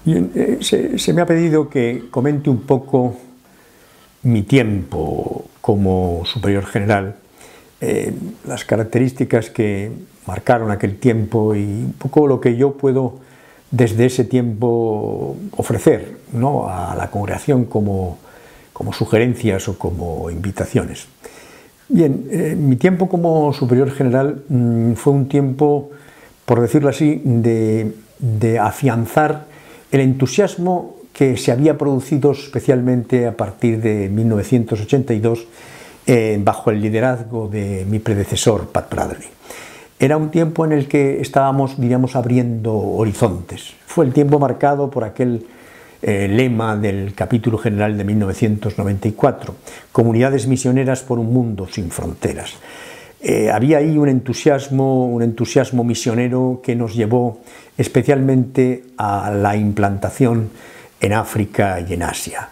Bien, se me ha pedido que comente un poco mi tiempo como superior general, las características que marcaron aquel tiempo y un poco lo que yo puedo desde ese tiempo ofrecer, ¿no?, a la congregación como sugerencias o como invitaciones. Bien, mi tiempo como superior general fue un tiempo, por decirlo así, de afianzar el entusiasmo que se había producido especialmente a partir de 1982 bajo el liderazgo de mi predecesor, Pat Bradley. Era un tiempo en el que estábamos, diríamos, abriendo horizontes. Fue el tiempo marcado por aquel lema del capítulo general de 1994, Comunidades misioneras por un mundo sin fronteras. Había ahí un entusiasmo misionero que nos llevó especialmente a la implantación en África y en Asia.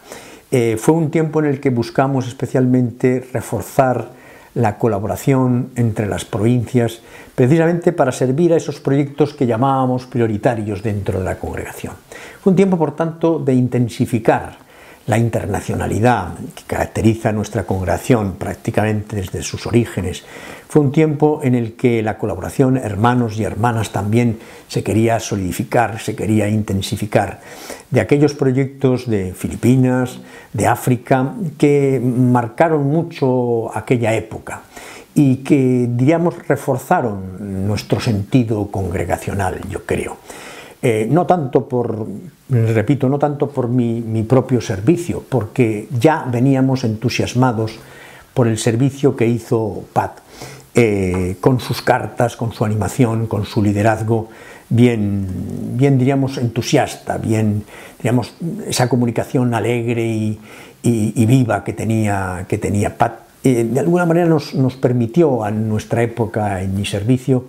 Fue un tiempo en el que buscamos especialmente reforzar la colaboración entre las provincias, precisamente para servir a esos proyectos que llamábamos prioritarios dentro de la congregación. Fue un tiempo, por tanto, de intensificar la internacionalidad que caracteriza a nuestra congregación prácticamente desde sus orígenes. Fue un tiempo en el que la colaboración hermanos y hermanas también se quería solidificar, se quería intensificar, de aquellos proyectos de Filipinas, de África, que marcaron mucho aquella época y que, diríamos, reforzaron nuestro sentido congregacional, yo creo. No tanto por mi propio servicio, porque ya veníamos entusiasmados por el servicio que hizo Pat, con sus cartas, con su animación, con su liderazgo, bien diríamos, entusiasta, diríamos, esa comunicación alegre y viva que tenía Pat. De alguna manera nos permitió a nuestra época en mi servicio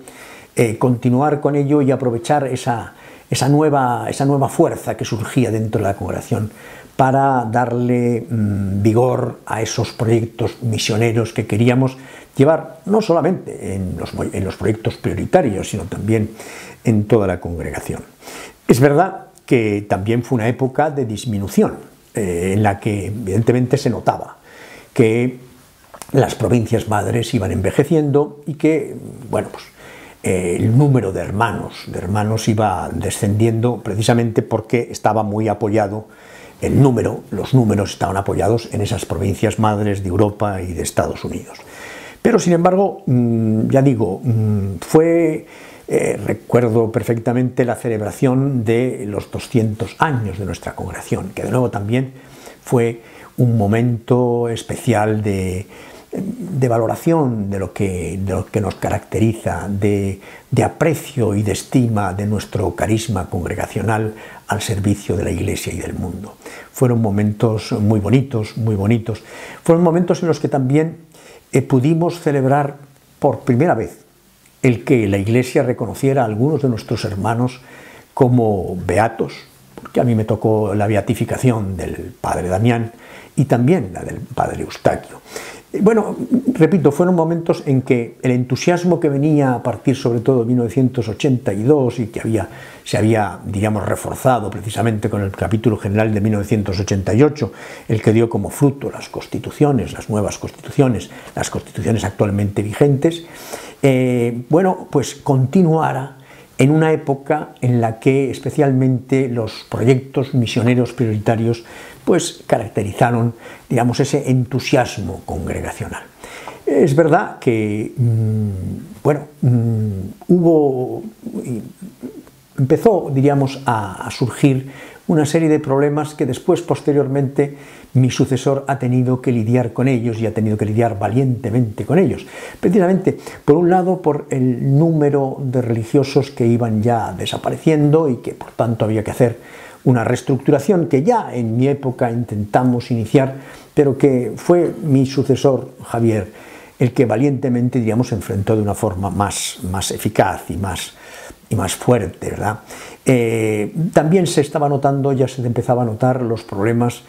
continuar con ello y aprovechar esa nueva fuerza que surgía dentro de la congregación para darle vigor a esos proyectos misioneros que queríamos llevar, no solamente en los proyectos prioritarios, sino también en toda la congregación. Es verdad que también fue una época de disminución, en la que evidentemente se notaba que las provincias madres iban envejeciendo y que, bueno, pues el número de hermanos iba descendiendo precisamente porque estaba muy apoyado los números estaban apoyados en esas provincias madres de Europa y de Estados Unidos. Pero sin embargo, ya digo, recuerdo perfectamente la celebración de los 200 años de nuestra congregación, que de nuevo también fue un momento especial de valoración de lo que nos caracteriza, de aprecio y de estima de nuestro carisma congregacional al servicio de la Iglesia y del mundo. Fueron momentos muy bonitos. Fueron momentos en los que también pudimos celebrar por primera vez el que la Iglesia reconociera a algunos de nuestros hermanos como beatos, porque a mí me tocó la beatificación del padre Damián y también la del padre Eustaquio. Bueno, repito, fueron momentos en que el entusiasmo que venía a partir sobre todo de 1982 y que se había, diríamos, reforzado precisamente con el capítulo general de 1988, el que dio como fruto las constituciones, las nuevas constituciones, las constituciones actualmente vigentes, bueno, pues continuara en una época en la que especialmente los proyectos misioneros prioritarios pues caracterizaron, digamos, ese entusiasmo congregacional. Es verdad que, empezó, diríamos, a surgir una serie de problemas que después, posteriormente, mi sucesor ha tenido que lidiar con ellos y ha tenido que lidiar valientemente con ellos. Precisamente, por un lado, por el número de religiosos que iban ya desapareciendo y que, por tanto, había que hacer una reestructuración que ya en mi época intentamos iniciar, pero que fue mi sucesor, Javier, el que valientemente, digamos, enfrentó de una forma más eficaz y más fuerte, ¿verdad? También se estaba notando, ya se empezaba a notar los problemas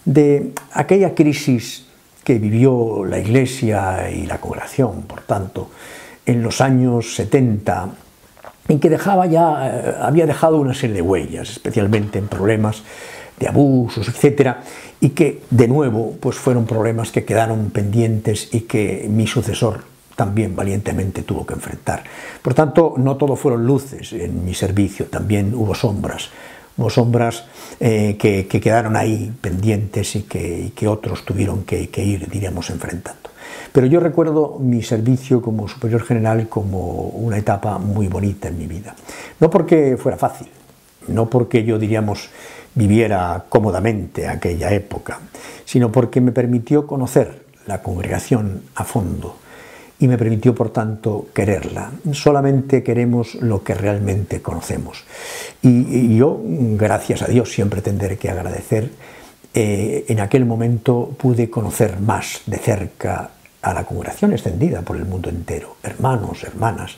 de aquella crisis que vivió la Iglesia y la congregación, por tanto, en los años 70 en que había dejado una serie de huellas, especialmente en problemas de abusos, etcétera, y que de nuevo pues fueron problemas que quedaron pendientes y que mi sucesor también valientemente tuvo que enfrentar. Por tanto, no todo fueron luces en mi servicio, también hubo sombras que quedaron ahí pendientes y que otros tuvieron que ir, diríamos, enfrentando. Pero yo recuerdo mi servicio como superior general como una etapa muy bonita en mi vida. No porque fuera fácil, no porque yo, diríamos, viviera cómodamente aquella época, sino porque me permitió conocer la congregación a fondo y me permitió, por tanto, quererla. Solamente queremos lo que realmente conocemos. Y yo, gracias a Dios, siempre tendré que agradecer, en aquel momento pude conocer más de cerca a la congregación extendida por el mundo entero, hermanos, hermanas.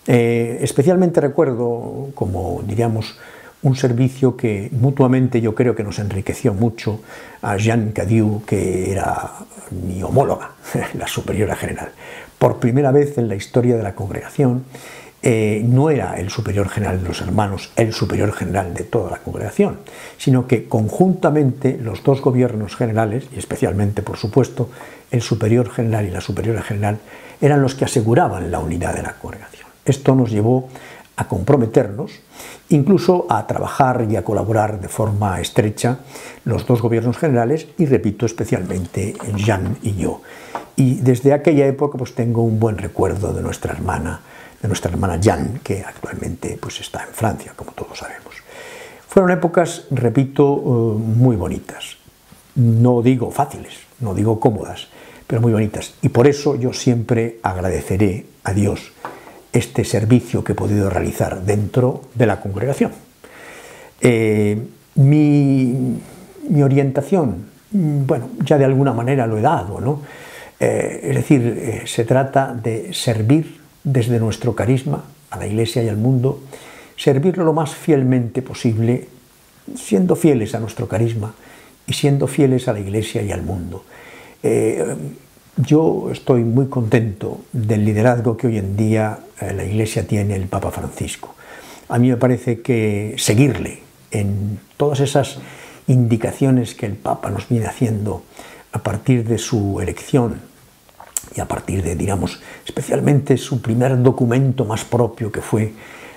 Especialmente recuerdo, como diríamos, un servicio que mutuamente yo creo que nos enriqueció mucho a Jeanne Cadieu, que era mi homóloga, la superiora general. Por primera vez en la historia de la congregación, no era el superior general de los hermanos el superior general de toda la congregación, sino que conjuntamente los dos gobiernos generales, y especialmente, por supuesto, el superior general y la superiora general, eran los que aseguraban la unidad de la congregación. Esto nos llevó a comprometernos, incluso a trabajar y a colaborar de forma estrecha los dos gobiernos generales y, repito, especialmente Jeanne y yo. Y desde aquella época pues tengo un buen recuerdo de nuestra hermana Jeanne, que actualmente pues está en Francia, como todos sabemos. Fueron épocas, repito, muy bonitas. No digo fáciles, no digo cómodas, pero muy bonitas. Y por eso yo siempre agradeceré a Dios este servicio que he podido realizar dentro de la congregación. Mi orientación, bueno, ya de alguna manera lo he dado, ¿no? Es decir, se trata de servir desde nuestro carisma a la Iglesia y al mundo, servirlo lo más fielmente posible, siendo fieles a nuestro carisma y siendo fieles a la Iglesia y al mundo. Yo estoy muy contento del liderazgo que hoy en día la Iglesia tiene el Papa Francisco. A mí me parece que seguirle en todas esas indicaciones que el Papa nos viene haciendo a partir de su elección y a partir de, digamos, especialmente su primer documento más propio, que fue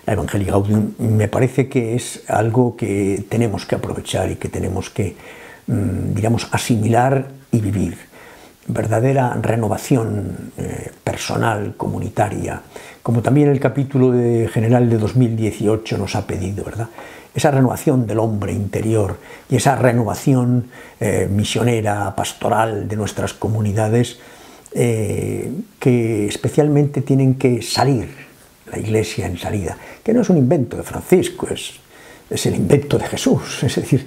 la Evangelii Gaudium, me parece que es algo que tenemos que aprovechar y que tenemos que, digamos, asimilar y vivir. Verdadera renovación personal, comunitaria, como también el capítulo general de 2018 nos ha pedido, ¿verdad? Esa renovación del hombre interior y esa renovación misionera, pastoral de nuestras comunidades, que especialmente tienen que salir, la Iglesia en salida, que no es un invento de Francisco, es el invento de Jesús, es decir,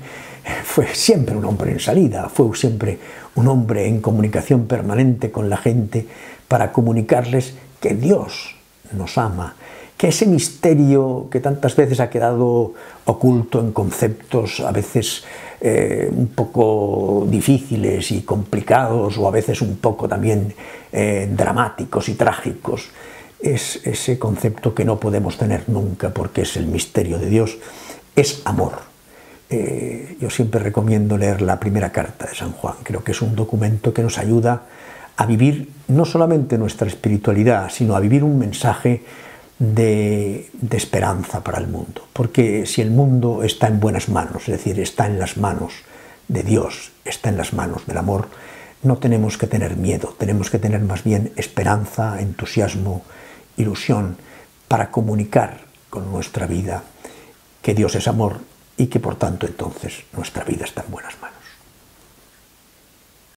fue siempre un hombre en salida, fue siempre un hombre en comunicación permanente con la gente para comunicarles que Dios nos ama, que ese misterio que tantas veces ha quedado oculto en conceptos a veces un poco difíciles y complicados, o a veces un poco también dramáticos y trágicos, es ese concepto que no podemos tener nunca, porque es el misterio de Dios, es amor. Yo siempre recomiendo leer la primera carta de San Juan. Creo que es un documento que nos ayuda a vivir no solamente nuestra espiritualidad, sino a vivir un mensaje de esperanza para el mundo. Porque si el mundo está en buenas manos, es decir, está en las manos de Dios, está en las manos del amor, no tenemos que tener miedo, tenemos que tener más bien esperanza, entusiasmo, ilusión, para comunicar con nuestra vida que Dios es amor y que por tanto entonces nuestra vida está en buenas manos.